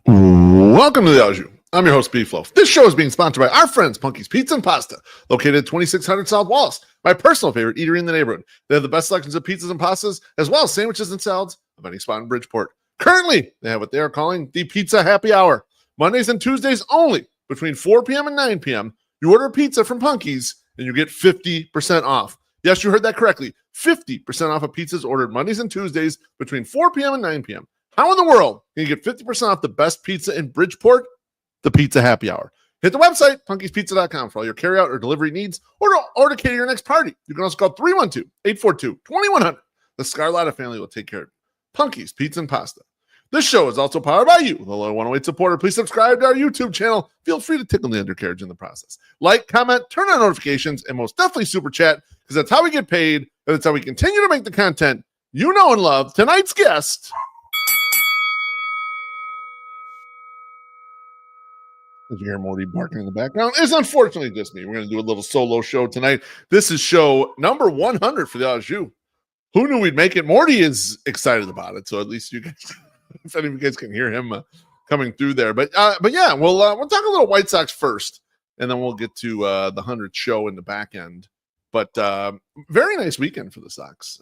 Welcome to the Au Jus. I'm your host, BeefLoaf. This show is being sponsored by our friends, Punky's Pizza and Pasta, located at 2600 South Wallace, my personal favorite eatery in the neighborhood. They have the best selections of pizzas and pastas, as well as sandwiches and salads of any spot in Bridgeport. Currently, they have what they are calling the Pizza Happy Hour. Mondays and Tuesdays only, between 4 p.m. and 9 p.m., you order a pizza from Punky's, and you get 50% off. Yes, you heard that correctly. 50% off of pizzas ordered Mondays and Tuesdays between 4 p.m. and 9 p.m. How in the world can you get 50% off the best pizza in Bridgeport? The Pizza Happy Hour. Hit the website, punkyspizza.com, for all your carryout or delivery needs, or to cater your next party. You can also call 312-842-2100. The Scarlotta family will take care of you. Punky's Pizza and Pasta. This show is also powered by you, the Low 108 supporter. Please subscribe to our YouTube channel. Feel free to tickle the undercarriage in the process. Like, comment, turn on notifications, and most definitely super chat, because that's how we get paid, and that's how we continue to make the content you know and love. Tonight's guest... As you hear Morty barking in the background, it's unfortunately just me. We're going to do a little solo show tonight. This is show number 100 for the Au Jus. Who knew we'd make it? Morty is excited about it, so at least you guys, if any of you guys can hear him coming through there. But yeah, we'll talk a little White Sox first, and then we'll get to the 100th show in the back end. But very nice weekend for the Sox.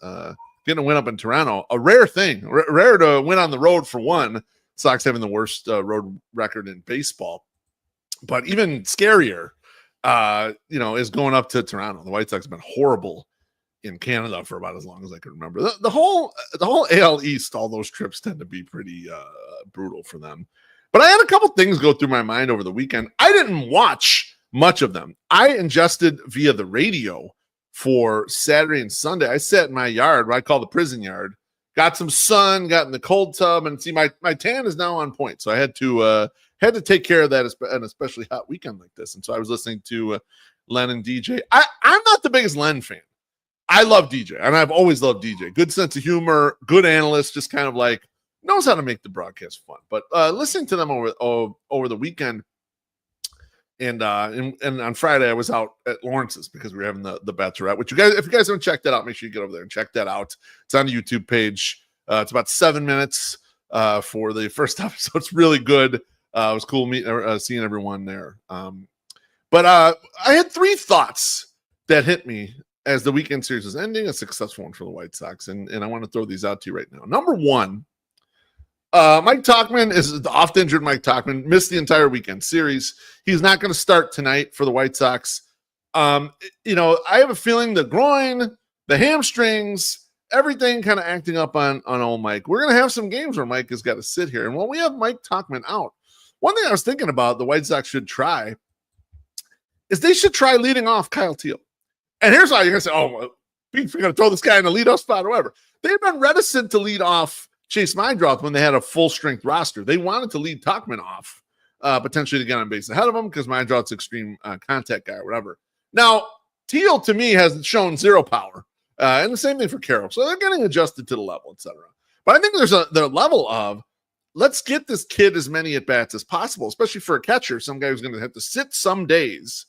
Getting a win up in Toronto, a rare thing. Rare to win on the road for one. Sox having the worst road record in baseball. But even scarier, is going up to Toronto. The White Sox have been horrible in Canada for about as long as I can remember. The whole AL East, all those trips tend to be pretty brutal for them. But I had a couple things go through my mind over the weekend. I didn't watch much of them. I ingested via the radio for Saturday and Sunday. I sat in my yard, what I call the prison yard, got some sun, got in the cold tub, and see my tan is now on point. So I had to take care of that, an especially hot weekend like this. And so I was listening to Len and DJ. I'm not the biggest Len fan. I love DJ, and I've always loved DJ. Good sense of humor, good analyst, just kind of like knows how to make the broadcast fun. But listening to them over the weekend, and on Friday I was out at Lawrence's because we were having the Bachelorette. Which if you guys haven't checked that out, make sure you get over there and check that out. It's on the YouTube page. It's about 7 minutes for the first episode. It's really good. It was cool seeing everyone there. But I had three thoughts that hit me as the weekend series was ending, a successful one for the White Sox. And I want to throw these out to you right now. Number one, Mike Tauchman is the oft-injured Mike Tauchman, missed the entire weekend series. He's not going to start tonight for the White Sox. I have a feeling the groin, the hamstrings, everything kind of acting up on old Mike. We're going to have some games where Mike has got to sit here. And when we have Mike Tauchman out, one thing I was thinking about the White Sox should try is they should try leading off Kyle Teal. And here's why you're going to say, oh, we're going to throw this guy in the leadoff spot or whatever. They've been reticent to lead off Chase Meidroth when they had a full-strength roster. They wanted to lead Tauchman off, potentially to get on base ahead of him because Meidroth's extreme contact guy or whatever. Now, Teal, to me, has shown zero power. And the same thing for Carroll. So they're getting adjusted to the level, etc. But I think there's the level of, let's get this kid as many at-bats as possible, especially for a catcher, some guy who's going to have to sit some days.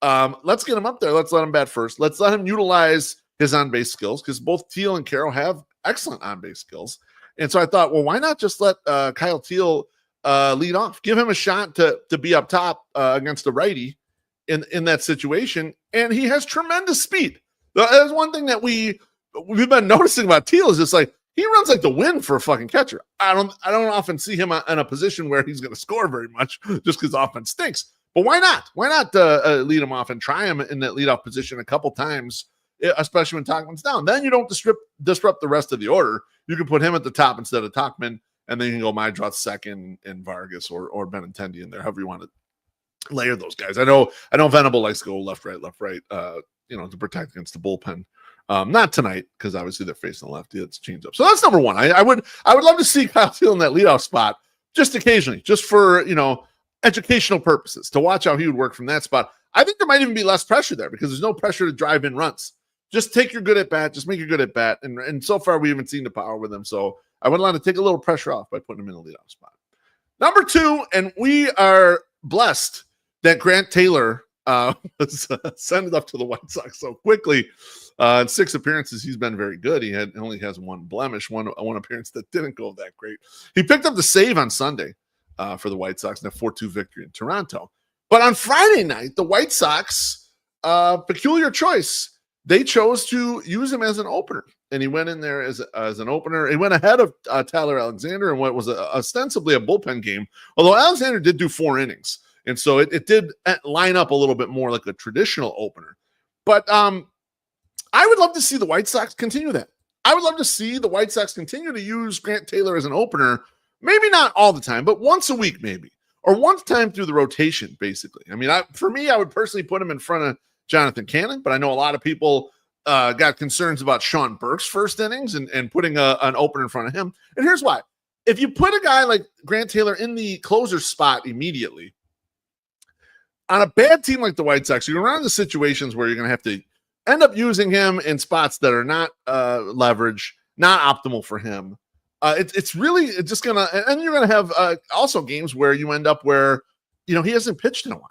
Let's get him up there. Let's let him bat first. Let's let him utilize his on-base skills because both Teal and Carroll have excellent on-base skills. And so I thought, well, why not just let Kyle Teal lead off? Give him a shot to be up top against a righty in that situation. And he has tremendous speed. That's one thing that we've been noticing about Teal is just like, he runs like the wind for a fucking catcher. I don't often see him in a position where he's going to score very much just because offense stinks. But why not? Why not lead him off and try him in that leadoff position a couple times, especially when Tauchman's down? Then you don't disrupt the rest of the order. You can put him at the top instead of Tauchman, and then you can go Meidroth second and Vargas or Benintendi in there, however you want to layer those guys. I know Venable likes to go left, right, to protect against the bullpen. Not tonight, because obviously they're facing the lefty. That's changed up. So that's number one. I would love to see Kyle Teal in that leadoff spot just occasionally, just for educational purposes, to watch how he would work from that spot. I think there might even be less pressure there because there's no pressure to drive in runs. Just take your good at bat, just make your good at bat. And so far we haven't seen the power with him. So I would like to take a little pressure off by putting him in the leadoff spot. Number two, and we are blessed that Grant Taylor was sent up to the White Sox so quickly. In 6 appearances, he's been very good. He only has one blemish, one appearance that didn't go that great. He picked up the save on Sunday. for the White Sox in a 4-2 victory in Toronto. But on Friday night, the White Sox, peculiar choice, they chose to use him as an opener. And he went in there as an opener. He went ahead of Tyler Alexander in what was ostensibly a bullpen game, although Alexander did do 4 innings. And so it did line up a little bit more like a traditional opener. But I would love to see the White Sox continue that. I would love to see the White Sox continue to use Grant Taylor as an opener, maybe not all the time, but once a week maybe, or one time through the rotation, basically. I mean, for me, I would personally put him in front of Jonathan Cannon, but I know a lot of people got concerns about Sean Burke's first innings and putting an opener in front of him. And here's why. If you put a guy like Grant Taylor in the closer spot immediately, on a bad team like the White Sox, you're run into situations where you're going to have to end up using him in spots that are not leverage, not optimal for him. It's really just going to – and you're going to have also games where you end up where, he hasn't pitched in a while.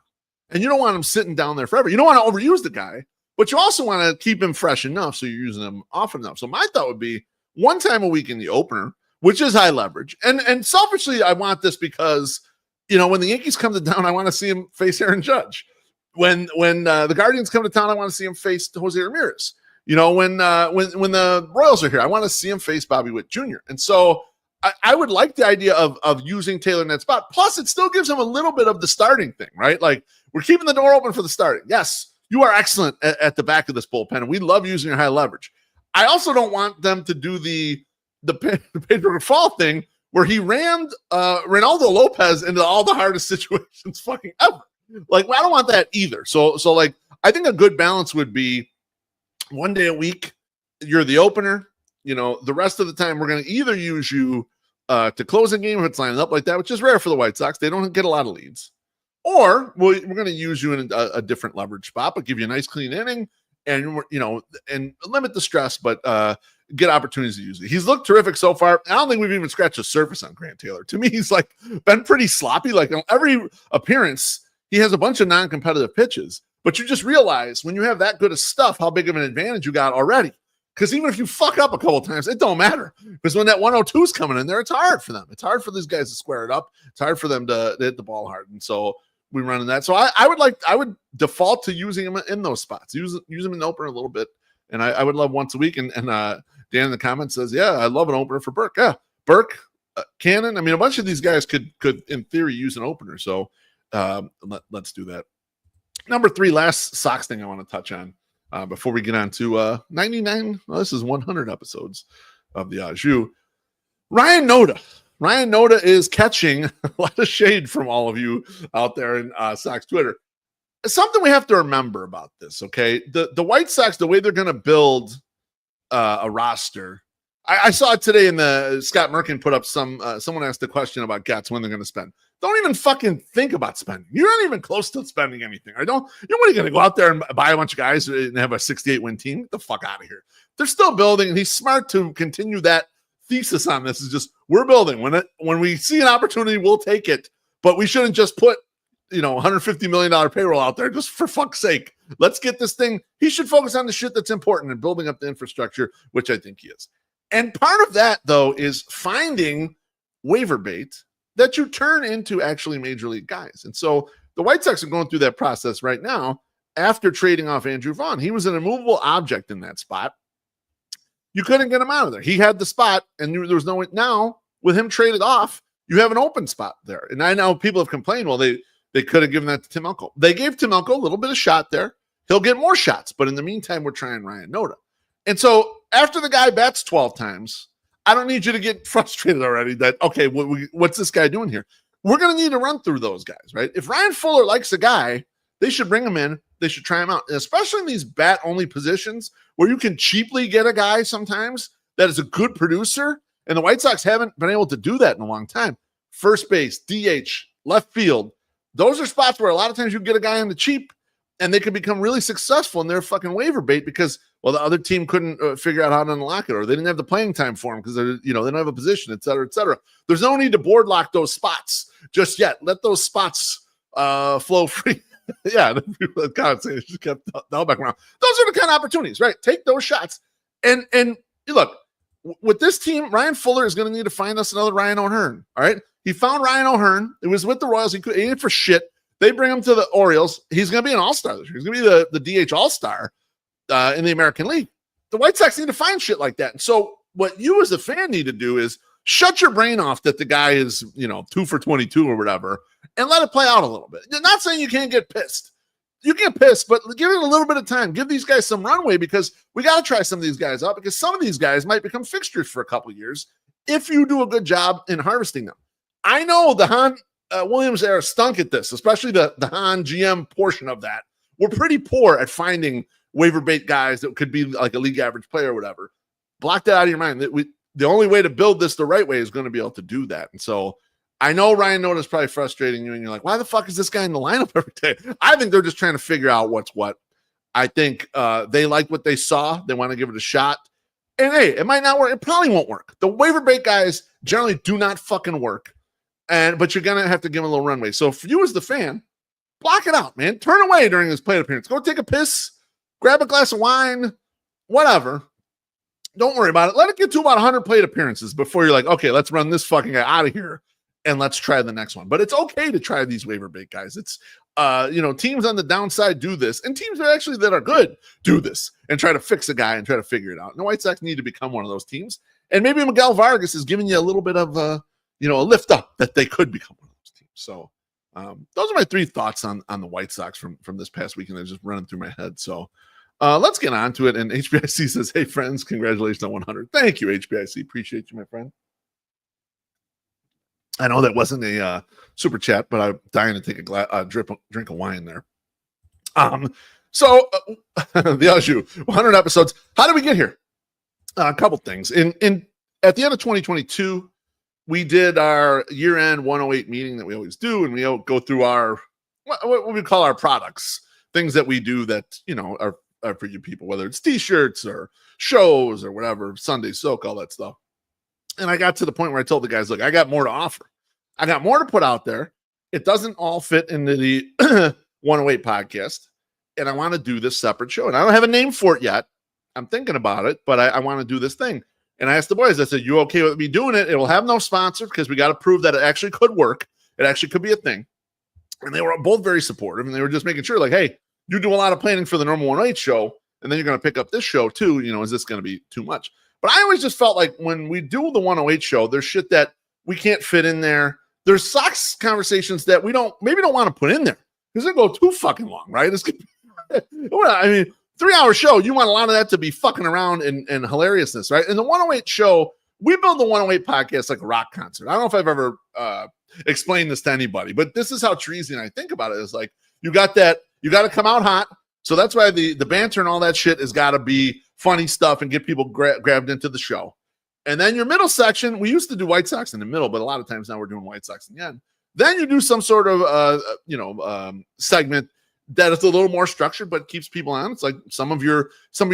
And you don't want him sitting down there forever. You don't want to overuse the guy, but you also want to keep him fresh enough so you're using him often enough. So my thought would be one time a week in the opener, which is high leverage. And selfishly, I want this because, when the Yankees come to town, I want to see him face Aaron Judge. When the Guardians come to town, I want to see him face Jose Ramirez. When the Royals are here, I want to see him face Bobby Witt Jr. And so I would like the idea of using Taylor in that spot. Plus, it still gives him a little bit of the starting thing, right? Like, we're keeping the door open for the starting. Yes, you are excellent at the back of this bullpen, and we love using your high leverage. I also don't want them to do the Pedro Fall thing where he ran Ronaldo Lopez into all the hardest situations fucking ever. Like, I don't want that either. So like, I think a good balance would be one day a week, you're the opener. The rest of the time, we're going to either use you to close a game if it's lining up like that, which is rare for the White Sox. They don't get a lot of leads. Or we're going to use you in a different leverage spot, but give you a nice clean inning and, and limit the stress, but get opportunities to use it. He's looked terrific so far. I don't think we've even scratched the surface on Grant Taylor. To me, he's been pretty sloppy. Like, on every appearance, he has a bunch of non-competitive pitches, but you just realize when you have that good of stuff, how big of an advantage you got already. Because even if you fuck up a couple of times, it don't matter. Because when that 102 is coming in there, it's hard for them. It's hard for these guys to square it up. It's hard for them to hit the ball hard. And so we run in that. So I would default to using him in those spots. Use him in the opener a little bit. And I would love once a week. And Dan in the comments says, yeah, I love an opener for Burke. Yeah, Burke, Cannon. I mean, a bunch of these guys could in theory use an opener. So let's do that. Number 3, last Sox thing I want to touch on before we get on to 99. Well, this is 100 episodes of the Au Jus. Ryan Nota. Ryan Nota is catching a lot of shade from all of you out there in Sox Twitter. Something we have to remember about this, okay? The White Sox, the way they're going to build a roster. I saw it today in the Scott Merkin put up someone asked a question about Gats when they're going to spend. Don't even fucking think about spending. You're not even close to spending anything. You're going to go out there and buy a bunch of guys and have a 68-win team. Get the fuck out of here. They're still building, and he's smart to continue that thesis on this. Is just, we're building. When we see an opportunity, we'll take it. But we shouldn't just put $150 million payroll out there just for fuck's sake. Let's get this thing. He should focus on the shit that's important and building up the infrastructure, which I think he is. And part of that, though, is finding waiver bait that you turn into actually major league guys. And so the White Sox are going through that process right now after trading off Andrew Vaughn. He was an immovable object in that spot. You couldn't get him out of there. He had the spot, and there was no way. Now, with him traded off, you have an open spot there. And I know people have complained, well, they could have given that to Tim Elko. They gave Tim Elko a little bit of shot there. He'll get more shots. But in the meantime, we're trying Ryan Nota. And so after the guy bats 12 times, I don't need you to get frustrated already that, okay, what's this guy doing here? We're going to need to run through those guys, right? If Ryan Fuller likes a guy, they should bring him in. They should try him out, and especially in these bat-only positions where you can cheaply get a guy sometimes that is a good producer, and the White Sox haven't been able to do that in a long time. First base, DH, left field, those are spots where a lot of times you get a guy on the cheap, and they can become really successful in their fucking waiver bait because, well, the other team couldn't figure out how to unlock it, or they didn't have the playing time for him because they don't have a position, et cetera, et cetera. There's no need to board lock those spots just yet. Let those spots flow free. Yeah, the comments just kept the whole back around. Those are the kind of opportunities, right? Take those shots. And look, with this team, Ryan Fuller is going to need to find us another Ryan O'Hearn. All right. He found Ryan O'Hearn. It was with the Royals. He ain't for shit. They bring him to the Orioles. He's going to be an all-star this year. He's going to be the DH all-star in the American League. The White Sox need to find shit like that. And so what you as a fan need to do is shut your brain off that the guy is, 2 for 22 or whatever, and let it play out a little bit. You're not saying you can't get pissed. You get pissed, but give it a little bit of time. Give these guys some runway because we got to try some of these guys out because some of these guys might become fixtures for a couple of years if you do a good job in harvesting them. I know the Han Williams era stunk at this, especially the Han GM portion of that. We're pretty poor at finding waiver bait guys that could be like a league average player or whatever. Block that out of your mind. The only way to build this the right way is going to be able to do that. And so I know Ryan Nota is probably frustrating you, and you're like, why the fuck is this guy in the lineup every day? I think they're just trying to figure out what's what. I think they like what they saw. They want to give it a shot. And hey, it might not work. It probably won't work. The waiver bait guys generally do not fucking work. But you're going to have to give them a little runway. So for you as the fan, block it out, man. Turn away during his plate appearance. Go take a piss, grab a glass of wine, whatever. Don't worry about it. Let it get to about 100 plate appearances before you're like, okay, let's run this fucking guy out of here and let's try the next one. But it's okay to try these waiver bait guys. It's, teams on the downside do this, and teams that are good do this and try to fix a guy and try to figure it out. And the White Sox need to become one of those teams. And maybe Miguel Vargas is giving you a little bit of, a lift up that they could become one of those teams. So those are my 3 thoughts on the White Sox from this past weekend. They're just running through my head. So let's get on to it. And HBIC says, hey, friends, congratulations on 100. Thank you, HBIC. Appreciate you, my friend. I know that wasn't a super chat, but I'm dying to take a drink of wine there. So the Au Jus 100 episodes. How did we get here? A couple things. At the end of 2022, we did our year-end 108 meeting that we always do, and we go through our what we call our products, things that we do that are for you people, whether it's t-shirts or shows or whatever, Sunday soak, all that stuff. And I got to the point where I told the guys, look, I got more to offer. I got more to put out there. It doesn't all fit into the 108 podcast. And I want to do this separate show. And I don't have a name for it yet. I'm thinking about it, but I want to do this thing. And I asked the boys, I said, you okay with me doing it? It will have no sponsor because we got to prove that it actually could work. It actually could be a thing. And they were both very supportive. And they were just making sure, like, hey, you do a lot of planning for the normal 108 show. And then you're going to pick up this show too. Is this going to be too much? But I always just felt like when we do the 108 show, there's shit that we can't fit in there. There's Sox conversations that we don't want to put in there because they go too fucking long, right? I mean, 3-hour show, you want a lot of that to be fucking around and hilariousness, right? And the 108 show, we build the 108 podcast like a rock concert. I don't know if I've ever explained this to anybody, but this is how Treasy and I think about it. Is like, you got to come out hot. So that's why the banter and all that shit has got to be funny stuff and get people grabbed into the show. And then your middle section, we used to do White Sox in the middle, but a lot of times now we're doing White Sox in the end. Then you do some sort of, segment that is a little more structured, but keeps people on. It's like some of your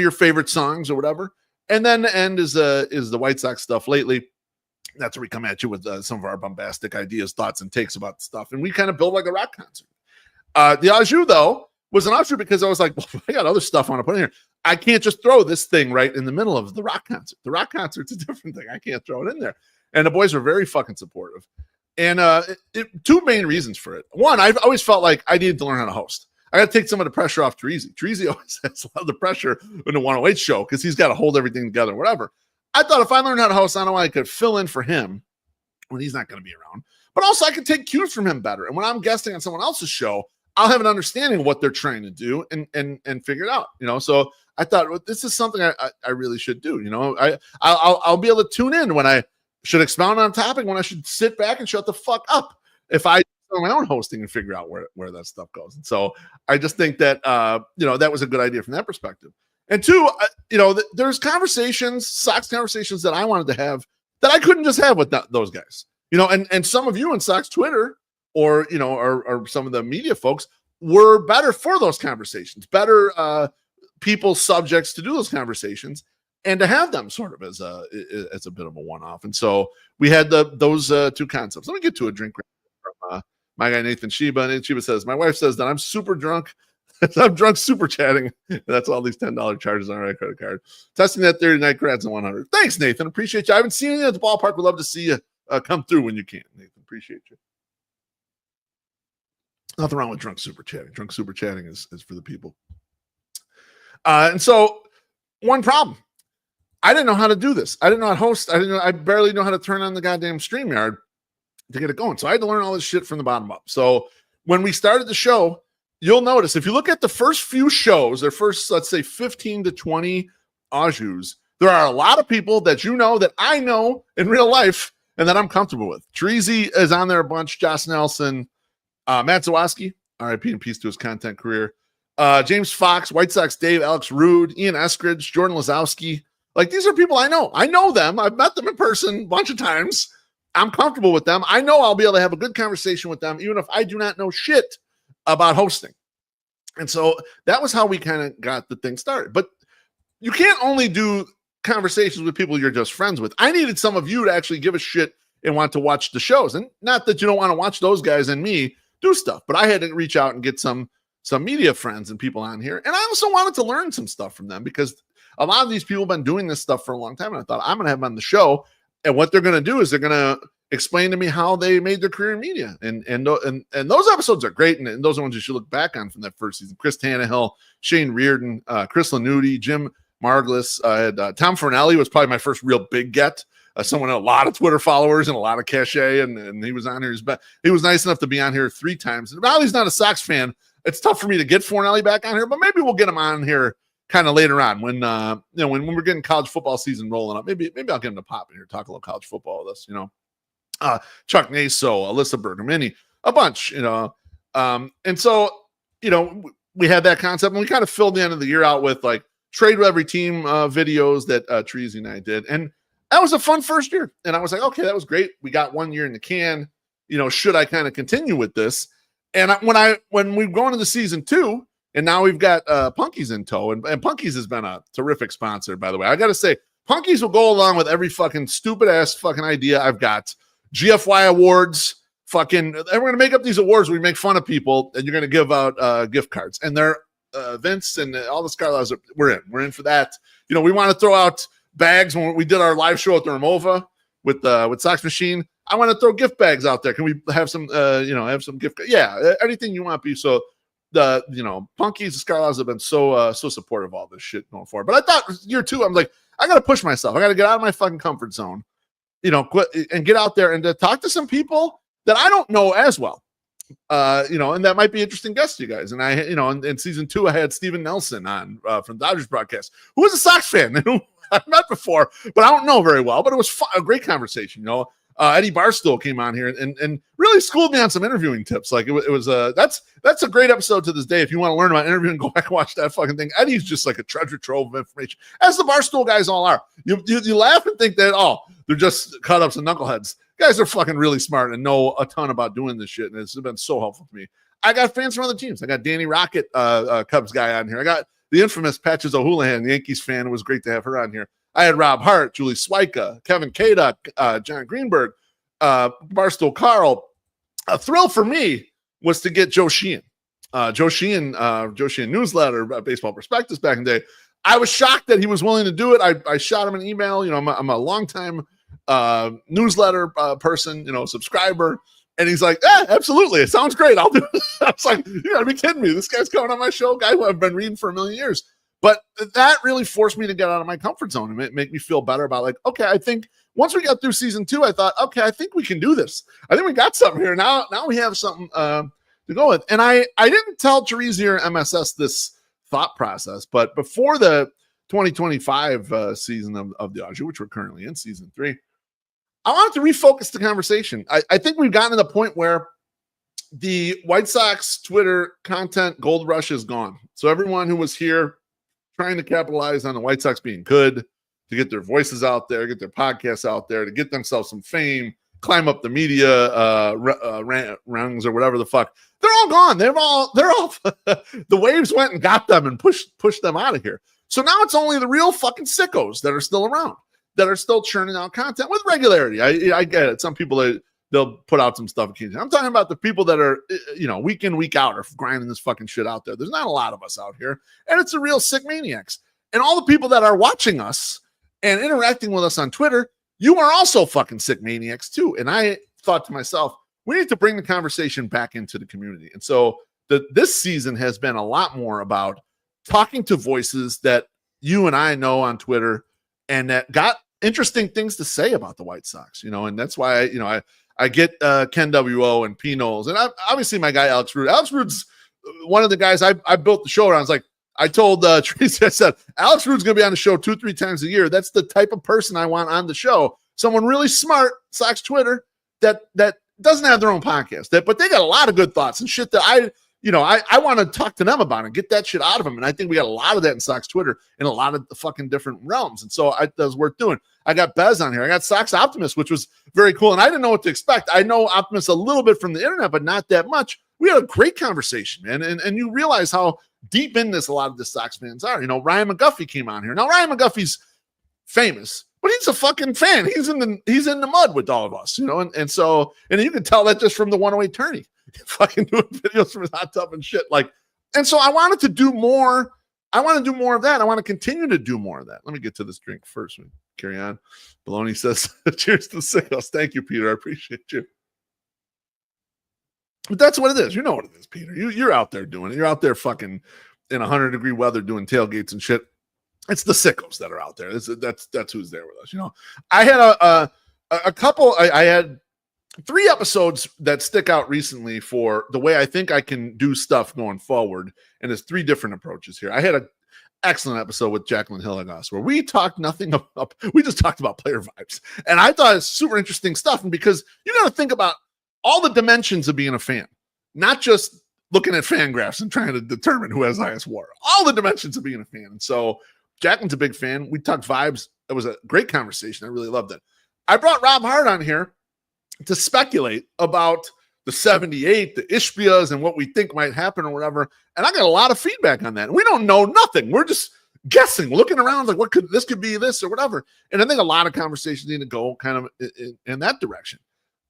favorite songs or whatever. And then the end is the White Sox stuff lately. That's where we come at you with some of our bombastic ideas, thoughts, and takes about the stuff. And we kind of build like a rock concert. The Au Jus, though, was an option because I was like, well, I got other stuff I want to put in here. I can't just throw this thing right in the middle of the rock concert. The rock concert's a different thing. I can't throw it in there. And the boys were very fucking supportive. And 2 main reasons for it. One, I've always felt like I needed to learn how to host. I got to take some of the pressure off Treasy. Treasy always has a lot of the pressure in the 108 show because he's got to hold everything together, whatever. I thought if I learned how to host, I know I could fill in for him when he's not going to be around. But also I could take cues from him better. And when I'm guesting on someone else's show, I'll have an understanding of what they're trying to do and figure it out, So I thought, well, this is something I really should do. I'll be able to tune in when I should expound on a topic, when I should sit back and shut the fuck up. If I do my own hosting and figure out where that stuff goes. And so I just think that, that was a good idea from that perspective. And 2, there's Sox conversations that I wanted to have that I couldn't just have with those guys, and some of you in Sox Twitter or some of the media folks were better for those conversations, better people subjects to do those conversations and to have them sort of as a bit of a one-off. And so we had those 2 concepts. Let me get to a drink from my guy, Nathan Sheba. And Sheba says, my wife says that I'm super drunk. I'm drunk super chatting. That's all these $10 charges on my credit card. Testing that theory tonight, congrats on 100. Thanks, Nathan. Appreciate you. I haven't seen you at the ballpark. Would love to see you come through when you can, Nathan. appreciate you. Nothing wrong with drunk super chatting. Drunk super chatting is for the people. And so one problem. I didn't know how to do this. I didn't know how to host. I barely know how to turn on the goddamn StreamYard to get it going. So I had to learn all this shit from the bottom up. So when we started the show, you'll notice if you look at the first few shows, their first, let's say 15 to 20 Au Jus, there are a lot of people that you know that I know in real life and that I'm comfortable with. Treasy is on there a bunch. Josh Nelson, Matt Zawoski, RIP and peace to his content career. James Fox, White Sox Dave, Alex Rude, Ian Eskridge, Jordan Lazowski. Like, these are people I know. I know them. I've met them in person a bunch of times. I'm comfortable with them. I know I'll be able to have a good conversation with them, even if I do not know shit about hosting. And so that was how we kind of got the thing started. But you can't only do conversations with people you're just friends with. I needed some of you to actually give a shit and want to watch the shows. And not that you don't want to watch those guys and me do stuff, but I had to reach out and get some media friends and people on here. And I also wanted to learn some stuff from them because a lot of these people have been doing this stuff for a long time. And I thought, I'm going to have them on the show. And what they're going to do is they're going to explain to me how they made their career in media. And those episodes are great. And those are ones you should look back on from that first season. Chris Tannehill, Shane Reardon, Chris Lanuti, Jim Margulis. Tom Fornelli was probably my first real big get. Someone had a lot of Twitter followers and a lot of cachet. And he was on here. He was nice enough to be on here 3 times. And while he's not a Sox fan, it's tough for me to get Fornelli back on here, but maybe we'll get him on here kind of later on when when we're getting college football season rolling up. Maybe I'll get him to pop in here, talk a little college football with us. Chuck Naso, Alyssa Bergamini, a bunch, and so we had that concept, and we kind of filled the end of the year out with like trade with every team videos that Treasy and I did, and that was a fun first year. And I was like, okay, that was great. We got 1 year in the can. Should I kind of continue with this? And when we've gone into season 2, and now we've got Punky's in tow, and Punky's has been a terrific sponsor, by the way. I got to say, Punky's will go along with every fucking stupid ass fucking idea I've got. GFY awards, fucking, and we're gonna make up these awards where we make fun of people, and you're gonna give out gift cards. And they're Vince and all the Scarlets, we're in for that. We want to throw out bags when we did our live show at the Ramova with Sox Machine. I want to throw gift bags out there. Can we have some have some gift? Yeah, anything you want, be so. Punky's, the Scarlets have been so supportive of all this shit going forward. But I thought year 2, I'm like, I got to push myself. I got to get out of my fucking comfort zone, quit and get out there and to talk to some people that I don't know as well, and that might be interesting guests to you guys. And I, in season 2, I had Steven Nelson on from Dodgers broadcast, who was a Sox fan and who I've met before, but I don't know very well. But it was a great conversation, Eddie Barstool came on here and really schooled me on some interviewing tips. Like it was that's a great episode to this day. If you want to learn about interviewing, go back and watch that fucking thing. Eddie's just like a treasure trove of information, as the Barstool guys all are. You laugh and think that they're just cut ups and knuckleheads. Guys are fucking really smart and know a ton about doing this shit, and it's been so helpful to me. I got fans from other teams. I got Danny Rocket, Cubs guy on here. I got the infamous Patches O'Houlihan, the Yankees fan. It was great to have her on here. I had Rob Hart, Julie Swyka, Kevin Kaduk, John Greenberg, Barstool Carl. A thrill for me was to get Joe Sheehan. Joe Sheehan newsletter, Baseball Prospectus back in the day. I was shocked that he was willing to do it. I shot him an email. I'm a longtime newsletter person, subscriber. And he's like, absolutely. It sounds great. I'll do it. I was like, you gotta be kidding me. This guy's coming on my show, guy who I've been reading for a million years. But that really forced me to get out of my comfort zone and make me feel better about like, okay, I think once we got through season 2, I thought, okay, I think we can do this. I think we got something here. Now we have something to go with. And I didn't tell Therese or MSS this thought process, but before the 2025 season of the Au Jus, which we're currently in season 3, I wanted to refocus the conversation. I think we've gotten to the point where the White Sox Twitter content gold rush is gone. So everyone who was here trying to capitalize on the White Sox being good, to get their voices out there, get their podcasts out there, to get themselves some fame, climb up the media rungs or whatever the fuck. They're all gone. They're all the waves went and got them and pushed them out of here. So now it's only the real fucking sickos that are still around, that are still churning out content with regularity. I get it. Some people, they'll put out some stuff occasionally. I'm talking about the people that are, week in, week out are grinding this fucking shit out there. There's not a lot of us out here, and it's a real sick maniacs. And all the people that are watching us and interacting with us on Twitter, you are also fucking sick maniacs too. And I thought to myself, we need to bring the conversation back into the community. And so this season has been a lot more about talking to voices that you and I know on Twitter and that got interesting things to say about the White Sox, and that's why, I get Ken W.O. and P. Knowles, and obviously my guy, Alex Rude. Alex Rude's one of the guys I built the show around. I was like, I told Tracy, I said, Alex Rude's going to be on the show 2-3 times a year. That's the type of person I want on the show. Someone really smart, Sox Twitter, that doesn't have their own podcast, but they got a lot of good thoughts and shit that I want to talk to them about and get that shit out of them. And I think we got a lot of that in Sox Twitter in a lot of the fucking different realms. And so that was worth doing. I got Bez on here. I got Sox Optimist, which was very cool. And I didn't know what to expect. I know Optimist a little bit from the internet, but not that much. We had a great conversation, man. And you realize how deep in this a lot of the Sox fans are. Ryan McGuffey came on here. Now, Ryan McGuffey's famous, but he's a fucking fan. He's in the mud with all of us, and so you can tell that just from the 108 tourney. Fucking doing videos from his hot tub and shit. And so I wanted to do more. I want to do more of that. I want to continue to do more of that. Let me get to this drink first. We carry on. Baloney says, cheers to the sickos. Thank you, Peter. I appreciate you. But that's what it is. You know what it is, Peter. You're out there doing it. You're out there fucking in 100-degree weather doing tailgates and shit. It's the sickos that are out there. That's who's there with us. I had a couple. I had 3 episodes that stick out recently for the way I think I can do stuff going forward. And there's 3 different approaches here. I had an excellent episode with Jacqueline Hillegas where we talked nothing about, we just talked about player vibes. And I thought it's super interesting stuff. And because you got to think about all the dimensions of being a fan, not just looking at fan graphs and trying to determine who has highest WAR, all the dimensions of being a fan. And so Jacqueline's a big fan. We talked vibes. It was a great conversation. I really loved it. I brought Rob Hart on here to speculate about the 78, the Ishbias, and what we think might happen or whatever. And I got a lot of feedback on that. We don't know nothing. We're just guessing, looking around like this could be this or whatever. And I think a lot of conversations need to go kind of in that direction.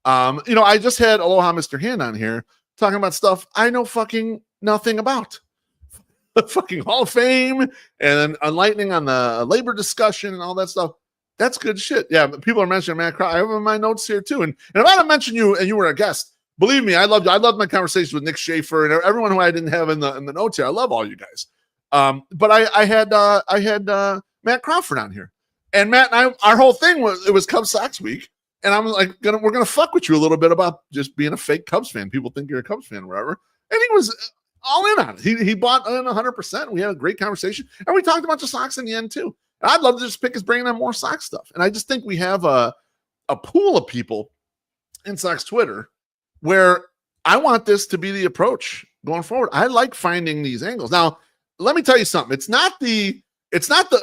I just had Aloha Mr. Hand on here talking about stuff I know fucking nothing about. Fucking Hall of Fame and enlightening on the labor discussion and all that stuff. That's good shit. Yeah, people are mentioning Matt Crow. I have in my notes here too. And if I don't mention you and you were a guest, believe me, I loved you. I loved my conversation with Nick Schaefer and everyone who I didn't have in the notes here. I love all you guys. But I had Matt Crawford on here, and Matt and I, our whole thing was Cubs Sox week, and I'm like, we're gonna fuck with you a little bit about just being a fake Cubs fan. People think you're a Cubs fan or whatever, and he was all in on it. He bought in 100%. We had a great conversation, and we talked about the Sox in the end too. And I'd love to just pick his brain on more Sox stuff. And I just think we have a pool of people in Sox Twitter where I want this to be the approach going forward. I like finding these angles. Now, let me tell you something. It's not the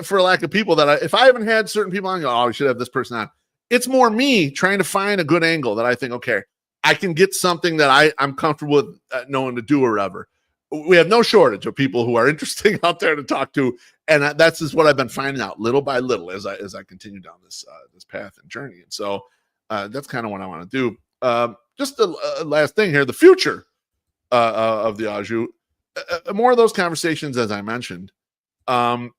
for lack of people that if I haven't had certain people on, we should have this person on. It's more me trying to find a good angle that I think, okay, I can get something that I'm comfortable with knowing to do or whatever. We have no shortage of people who are interesting out there to talk to, and that's just what I've been finding out little by little as I continue down this path and journey. And so that's kind of what I want to do. Just the last thing here, the future of the Au Jus, more of those conversations, as I mentioned. I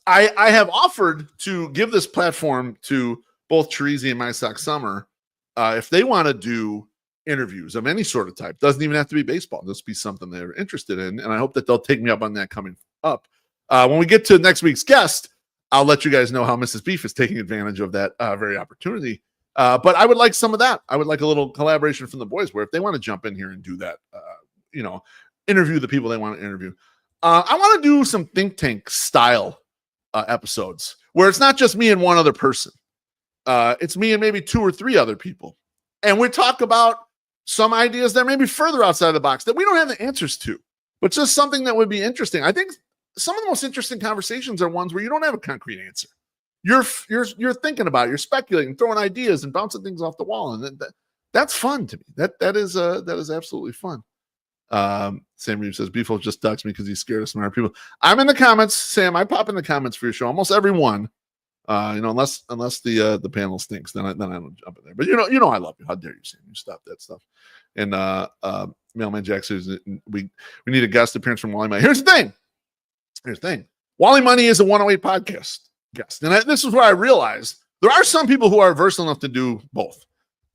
have offered to give this platform to both Chirizi and My Sox Summer if they want to do interviews of any sort of type. Doesn't even have to be baseball. This be something they're interested in, and I hope that they'll take me up on that coming up. When we get to next week's guest, I'll let you guys know how Mrs. Beef is taking advantage of that very opportunity. But I would like some of that. I would like a little collaboration from the boys where if they want to jump in here and do that, interview the people they want to interview. I want to do some think tank style episodes where it's not just me and one other person. It's me and maybe 2 or 3 other people. And we talk about some ideas that may be further outside the box that we don't have the answers to, but just something that would be interesting. I think some of the most interesting conversations are ones where you don't have a concrete answer. You're thinking about it, you're speculating, throwing ideas and bouncing things off the wall. And that's fun to me. That is absolutely fun. Sam Reeves says BeefLoaf just ducks me because he's scared of smart people. I'm in the comments, Sam. I pop in the comments for your show, almost every one. Unless the panel stinks, then I don't jump in there. But you know I love you. How dare you, Sam? You stop that stuff. And Mailman Jack says we need a guest appearance from Wally Money. Here's the thing. Wally Money is a 108 podcast guest, and this is where I realized there are some people who are versatile enough to do both.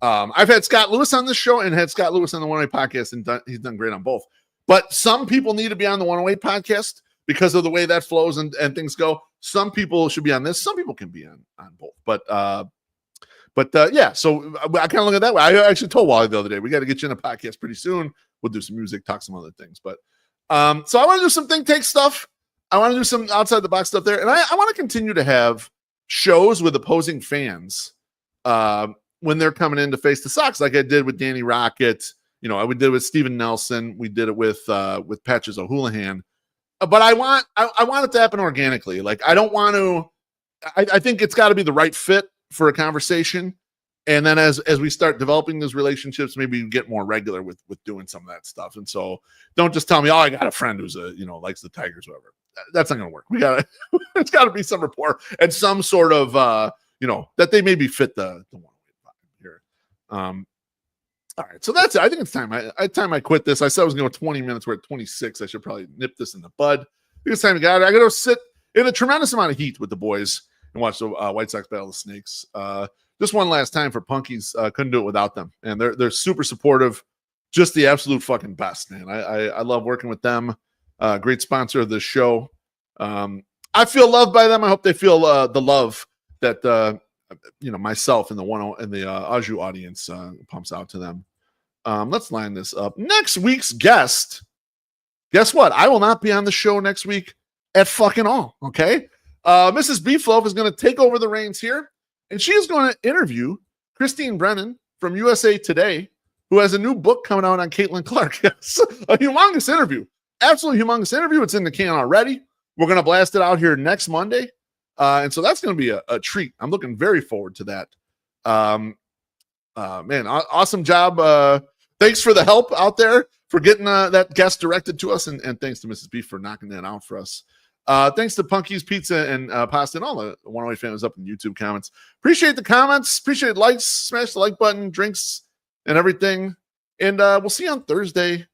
I've had Scott Lewis on this show and had Scott Lewis on the 108 podcast, and he's done great on both. But some people need to be on the 108 podcast because of the way that flows and things go. Some people should be on this. Some people can be on both. But yeah, so I kind of look at it that way. I actually told Wally the other day, we got to get you in a podcast pretty soon. We'll do some music, talk some other things. But so I want to do some think take stuff. I want to do some outside the box stuff there. And I want to continue to have shows with opposing fans when they're coming in to face the Sox, like I did with Danny Rocket. You know, we did it with Steven Nelson. We did it with Patches O'Houlihan. But I want it to happen organically. Like, I don't want to. I think it's got to be the right fit for a conversation. And then as we start developing those relationships, maybe we get more regular with doing some of that stuff. And so don't just tell me, oh, I got a friend who's likes the Tigers, whatever. That's not going to work. It's got to be some rapport and some sort of, that they maybe fit the one here. All right, so that's it. I think it's time. I quit this. I said I was going to go 20 minutes. We're at 26. I should probably nip this in the bud. I think it's time to get out. I got to sit in a tremendous amount of heat with the boys and watch the White Sox battle the Snakes. Just one last time for Punkies. Couldn't do it without them, and they're super supportive. Just the absolute fucking best, man. I love working with them. Great sponsor of this show. I feel loved by them. I hope they feel the love that myself and the Au Jus audience pumps out to them. Let's line this up. Next week's guest, guess what? I will not be on the show next week at fucking all, okay? Mrs. BeefLoaf is going to take over the reins here, and she is going to interview Christine Brennan from USA Today, who has a new book coming out on Caitlin Clark. Yes, a humongous interview. Absolutely humongous interview. It's in the can already. We're going to blast it out here next Monday. And so that's going to be a treat. I'm looking very forward to that. Man, awesome job. Thanks for the help out there for getting that guest directed to us. And thanks to Mrs. Beef for knocking that out for us. Thanks to Punky's Pizza and Pasta and all the 108 fans up in YouTube comments. Appreciate the comments. Appreciate likes. Smash the like button, drinks, and everything. And we'll see you on Thursday.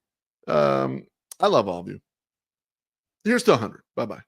I love all of you. Here's to 100. Bye-bye.